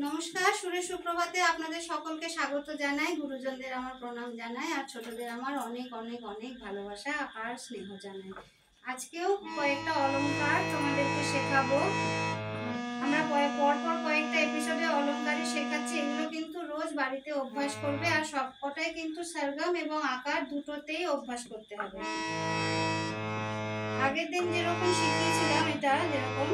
নমস্কার, সুরের সুপ্রভাতে আপনাদের সকলকে স্বাগত জানাই। গুরুজনদের আমার প্রণাম জানাই, আর ছোটদের আমার অনেক অনেক অনেক ভালোবাসা আর স্নেহ জানাই। আজকেও কয়েকটা অলংকার তোমাদেরকে শেখাবো। আমরা পরপর কয়েকটা এপিসোডে অলংকারই শেখাচ্ছি। এগুলো কিন্তু রোজ বাড়িতে অভ্যাস করবে, আর সবকটাই কিন্তু সরগম এবং আকার দুটোতেই অভ্যাস করতে হবে। আগের দিন যেরকম শিখিয়েছিলাম, এটা যেরকম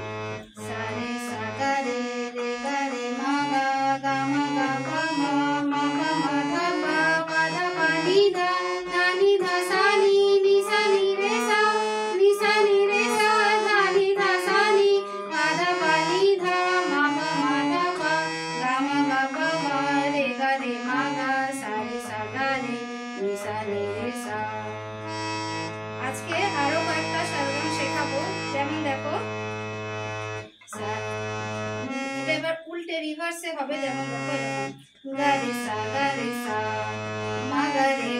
সারে সা গা রে রে গা রে মা গা গা মা গা পা মা মা পা মা ধা পা পা ধা পা নি ধা ধা নি ধা সা নি নি সা নি রে সা নি সা নি রে সা ধা নি ধা সা নি পা ধা পা নি ধা মা পা মা ধা পা গা মা গা পা মা রে গা রে মা গা সারে সা গা রে নি সা নি রে সা। আজকে আরো কয়েকটা সরগম শেখাবো। যেমন দেখো, এটা এবার উল্টে রিভার্সে হবে। যেমন দেখো, গা রে সা মা গা রে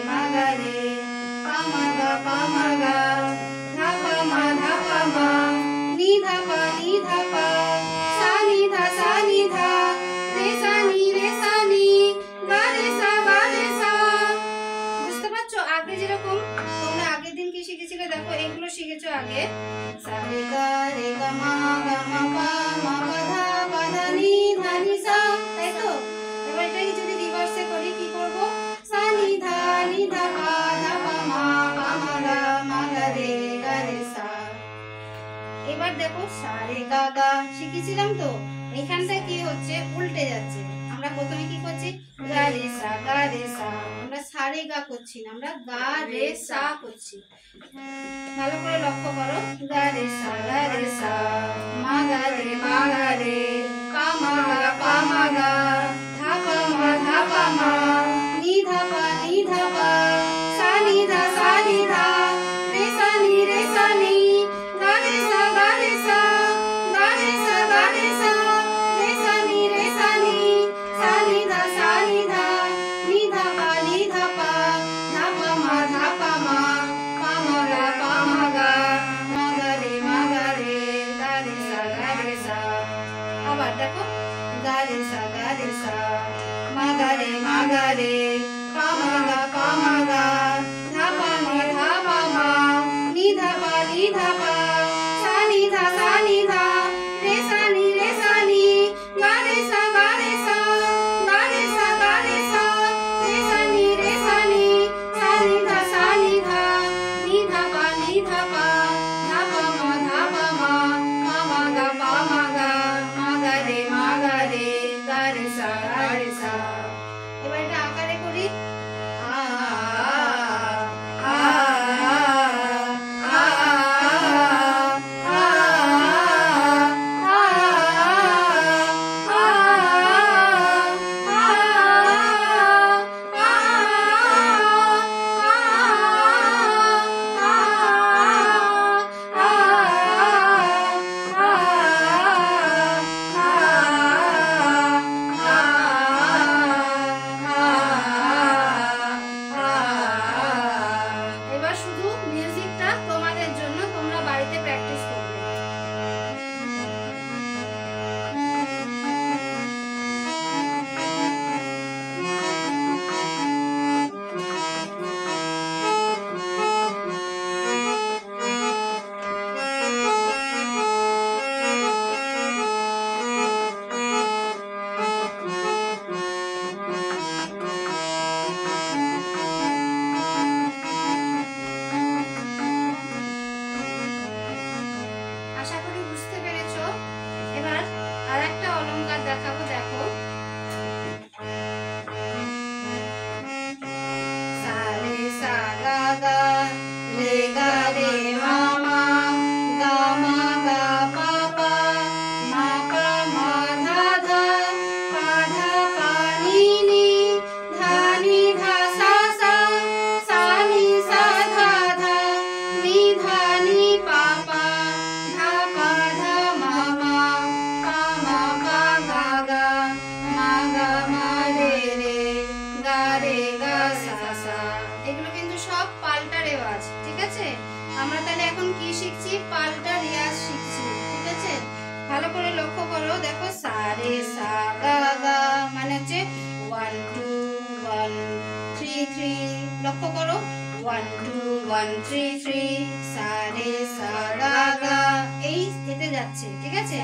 পা মা গা ধা পা মা নি ধা পা সা নি ধা রে সা নি গা রে সা বুঝতে পারছো? আগে যেরকম তোমরা আগের দিন কি শিখেছিলে, দেখো এগুলো শিখেছো আগে। সা রে গা মা পা মা পা ধা নি ধা নি সা, তাই তো? এবার এটাকে যদি রিভার্সে করি, কি করব? সা নি ধা পা ধা পা মা গা রে সা। এবার দেখো সা রে গা শিখেছিলাম তো, এখানটা কি হচ্ছে, উল্টে যাচ্ছে। আমরা প্রথমে কি করছি, গা রে সা আমরা সা রে গা করছি না, আমরা গা রে সা করছি। ভালো করে লক্ষ্য করো। গা রে সা মা গা রে পা মা গা ধা পা মা নি ধা পা সা নি ধা রে সা নি গা রে সা রে সা রে সা নি সা নি ধা নি ধা পা ধা পা মা পা মা গা মা গা রে গা রে সা। আবার দেখো, গা রে সা মা গা রে পা মা গা ধা পা মা নি ধা পা সা নি ধা রে সা নি গা রে সা রে সা রে সা নি সা নি ধা নি ধা পা ধা পা মা মা গা পা মা গা রে গা রে সা। এবার এটা আকারে করি। আ আ এবার শুধু মিউজিকটা তোমাদের জন্য, তোমরা বাড়িতে প্র্যাকটিস করবে। আশা করি বুঝতে পেরেছো। এবার আরেকটা অলংকার দেখাবো। দেখো, সা রে সা গা রে গা রে মা গা মা গা পা মা পা মা ধা পা ধা পা নি ধা সা সা নি সা ধা নি ধা নি পা ধা পা ধা মা পা মা পা গা মা রে গা সা। এগুলো কিন্তু সব পাল্টা রেওয়াজ, ঠিক আছে? আমরা তাহলে এখন কি শিখছি, পাল্টা রেওয়াজ শিখছি, ঠিক আছে? ভালো করে লক্ষ্য করো। দেখো, সা রে সা গা লক্ষ্য করো 1 2 1 3 3 সা রে সা গা গা এই এতে যাচ্ছে, ঠিক আছে?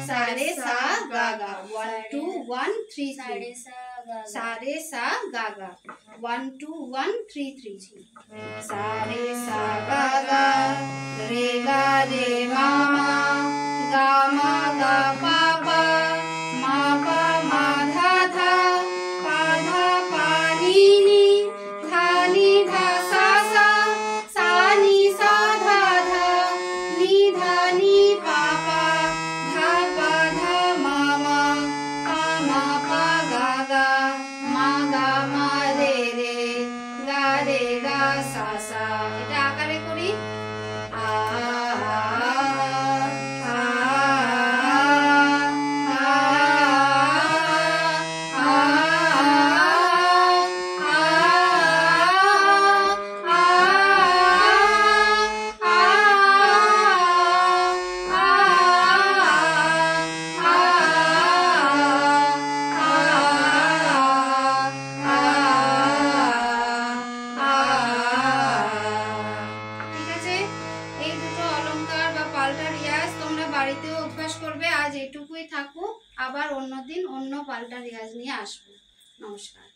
সা রে সা গা গা 1 2 1 3 3 সা রে সা গা গা 1 2 1 3 3 সা রে সা গা গা রে গা রে মা মা গা মা গা পা পা মা পা মা ধা ধা পা ধা পা নি নি ধা নি ধা সা সা সা নি সা ধা ধা নি ধা নি পা পা ধা পা ধা মা মা পা মা পা গা গা মা গা মা রে রে গা রে গা সা সা। এটা আকারে করি আ বাড়িতেও অভ্যাস করবে। আজ এটুকুই থাকুক, আবার অন্যদিন অন্য পাল্টা রেওয়াজ নিয়ে আসবো। নমস্কার।